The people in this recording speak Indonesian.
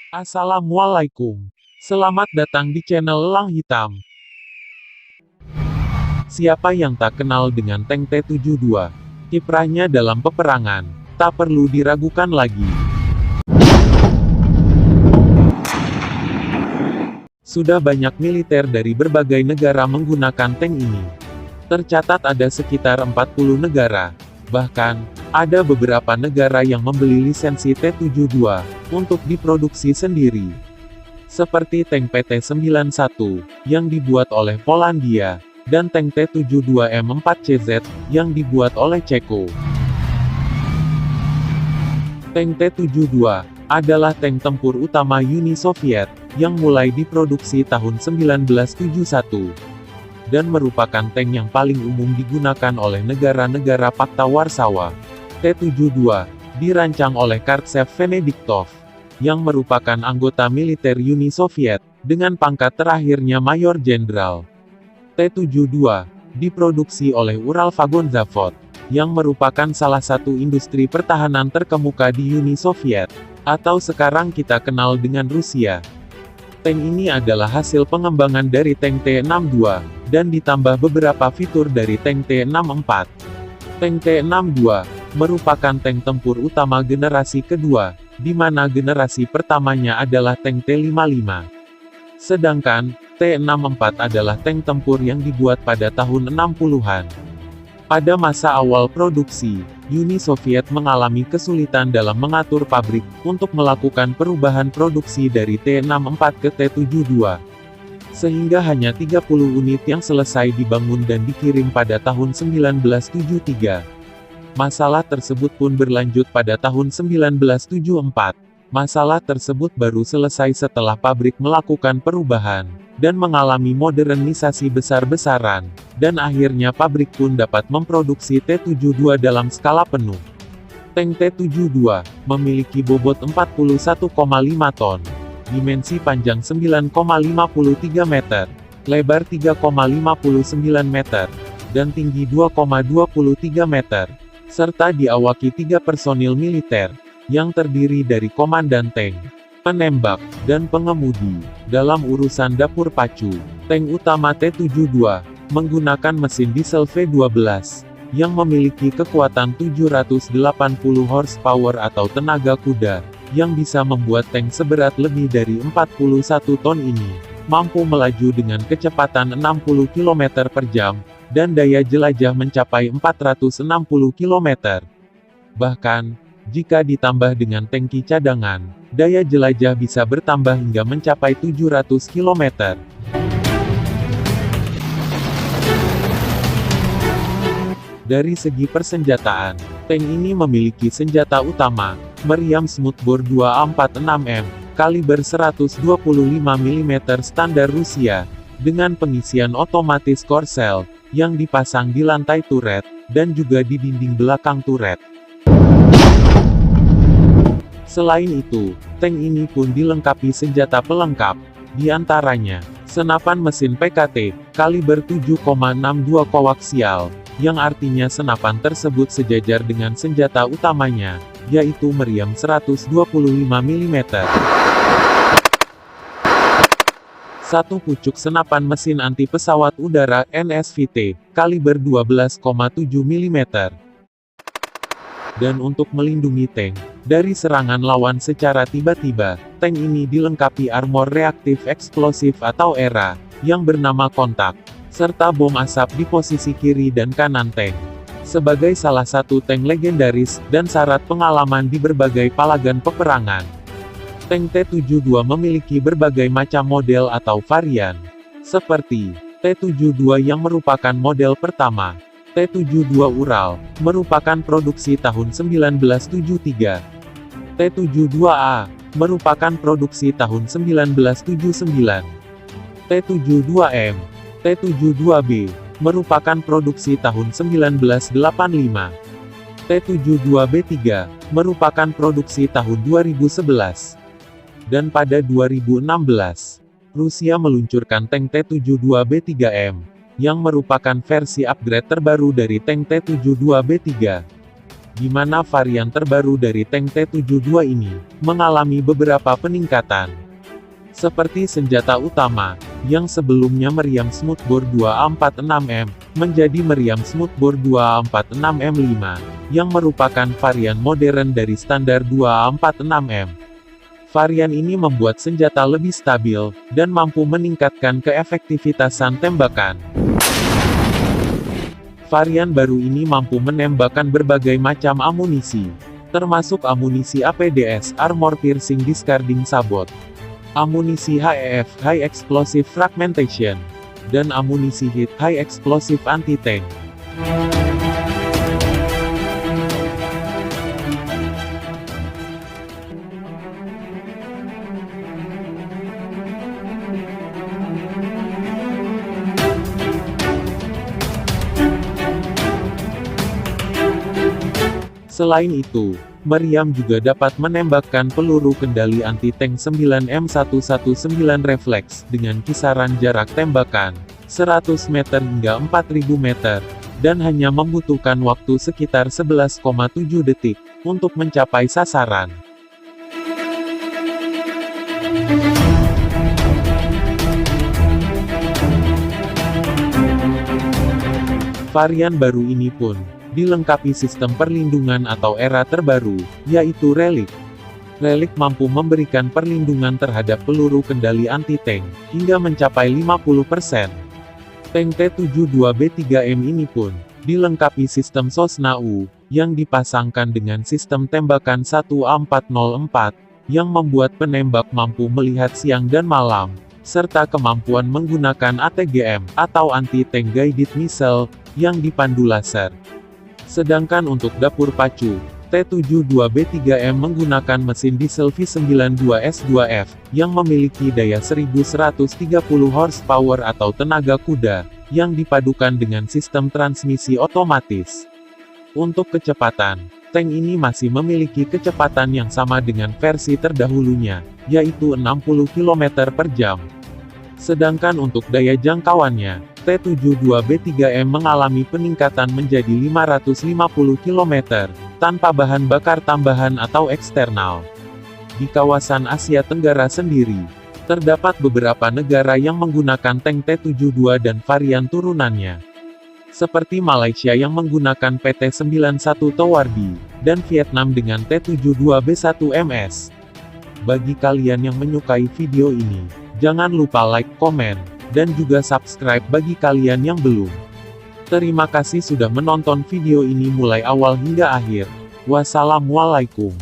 Assalamualaikum. Selamat datang di channel Elang Hitam. Siapa yang tak kenal dengan tank T-72? Kiprahnya dalam peperangan tak perlu diragukan lagi. Sudah banyak militer dari berbagai negara menggunakan tank ini. Tercatat ada sekitar 40 negara. Bahkan, ada beberapa negara yang membeli lisensi T-72 untuk diproduksi sendiri. Seperti tank PT-91 yang dibuat oleh Polandia, dan tank T-72M4CZ yang dibuat oleh Ceko. Tank T-72 adalah tank tempur utama Uni Soviet yang mulai diproduksi tahun 1971 dan merupakan tank yang paling umum digunakan oleh negara-negara Pakta Warsawa. T-72 dirancang oleh Kartsev Venediktov yang merupakan anggota militer Uni Soviet dengan pangkat terakhirnya Mayor Jenderal. T-72 diproduksi oleh Uralvagonzavod yang merupakan salah satu industri pertahanan terkemuka di Uni Soviet, atau sekarang kita kenal dengan Rusia. Tank ini adalah hasil pengembangan dari tank T-62, dan ditambah beberapa fitur dari tank T-64. Tank T-62 merupakan tank tempur utama generasi kedua, di mana generasi pertamanya adalah tank T-55. Sedangkan, T-64 adalah tank tempur yang dibuat pada tahun 60-an. Pada masa awal produksi, Uni Soviet mengalami kesulitan dalam mengatur pabrik untuk melakukan perubahan produksi dari T-64 ke T-72. Sehingga hanya 30 unit yang selesai dibangun dan dikirim pada tahun 1973. Masalah tersebut pun berlanjut pada tahun 1974. Masalah tersebut baru selesai setelah pabrik melakukan perubahan dan mengalami modernisasi besar-besaran, dan akhirnya pabrik pun dapat memproduksi T-72 dalam skala penuh. Tank T-72 memiliki bobot 41,5 ton, dimensi panjang 9,53 meter, lebar 3,59 meter, dan tinggi 2,23 meter, serta diawaki 3 personil militer, yang terdiri dari komandan tank, penembak, dan pengemudi. Dalam urusan dapur pacu, tank utama T-72 menggunakan mesin diesel V12 yang memiliki kekuatan 780 horsepower atau tenaga kuda, yang bisa membuat tank seberat lebih dari 41 ton ini mampu melaju dengan kecepatan 60 km per jam, dan daya jelajah mencapai 460 km. Bahkan, jika ditambah dengan tangki cadangan, daya jelajah bisa bertambah hingga mencapai 700 km. Dari segi persenjataan, tank ini memiliki senjata utama, meriam smoothbore 2A46M, kaliber 125 mm standar Rusia, dengan pengisian otomatis korsel, yang dipasang di lantai turret, dan juga di dinding belakang turret. Selain itu, tank ini pun dilengkapi senjata pelengkap, di antaranya, senapan mesin PKT, kaliber 7,62 koaksial, yang artinya senapan tersebut sejajar dengan senjata utamanya, yaitu meriam 125 mm. Satu pucuk senapan mesin anti pesawat udara NSVT, kaliber 12,7 mm. Dan untuk melindungi tank dari serangan lawan secara tiba-tiba, tank ini dilengkapi armor reaktif eksplosif atau ERA, yang bernama kontak, serta bom asap di posisi kiri dan kanan tank. Sebagai salah satu tank legendaris, dan syarat pengalaman di berbagai palagan peperangan, tank T-72 memiliki berbagai macam model atau varian, seperti T-72 yang merupakan model pertama, T-72 Ural, merupakan produksi tahun 1973. T-72A, merupakan produksi tahun 1979. T-72M, T-72B, merupakan produksi tahun 1985. T-72B3, merupakan produksi tahun 2011. Dan pada 2016, Rusia meluncurkan tank T-72B3M, yang merupakan versi upgrade terbaru dari tank T-72B3. di mana varian terbaru dari tank T-72 ini mengalami beberapa peningkatan. Seperti senjata utama, yang sebelumnya meriam smoothbore 246M, menjadi meriam smoothbore 246M5, yang merupakan varian modern dari standar 246M. Varian ini membuat senjata lebih stabil, dan mampu meningkatkan keefektivitasan tembakan. Varian baru ini mampu menembakkan berbagai macam amunisi, termasuk amunisi APDS Armor Piercing Discarding Sabot, amunisi HEF High Explosive Fragmentation, dan amunisi HIT High Explosive Anti-Tank. Selain itu, meriam juga dapat menembakkan peluru kendali anti-tank 9M119 Reflex dengan kisaran jarak tembakan 100 meter hingga 4000 meter, dan hanya membutuhkan waktu sekitar 11,7 detik untuk mencapai sasaran. Varian baru ini pun dilengkapi sistem perlindungan atau era terbaru, yaitu Relic. Relic mampu memberikan perlindungan terhadap peluru kendali anti-tank, hingga mencapai 50%. Tank T-72B3M ini pun dilengkapi sistem SOSNA-U, yang dipasangkan dengan sistem tembakan 1A404, yang membuat penembak mampu melihat siang dan malam, serta kemampuan menggunakan ATGM, atau Anti-Tank Guided Missile, yang dipandu laser. Sedangkan untuk dapur pacu, T-72B3M menggunakan mesin diesel V92S2F, yang memiliki daya 1130 horsepower atau tenaga kuda, yang dipadukan dengan sistem transmisi otomatis. Untuk kecepatan, tank ini masih memiliki kecepatan yang sama dengan versi terdahulunya, yaitu 60 km per jam. Sedangkan untuk daya jangkauannya, T-72B3M mengalami peningkatan menjadi 550 km, tanpa bahan bakar tambahan atau eksternal. Di kawasan Asia Tenggara sendiri, terdapat beberapa negara yang menggunakan tank T-72 dan varian turunannya, seperti Malaysia yang menggunakan PT-91 Towardi, dan Vietnam dengan T-72B1MS. Bagi kalian yang menyukai video ini, jangan lupa like, komen, dan juga subscribe bagi kalian yang belum. Terima kasih sudah menonton video ini mulai awal hingga akhir. Wassalamualaikum.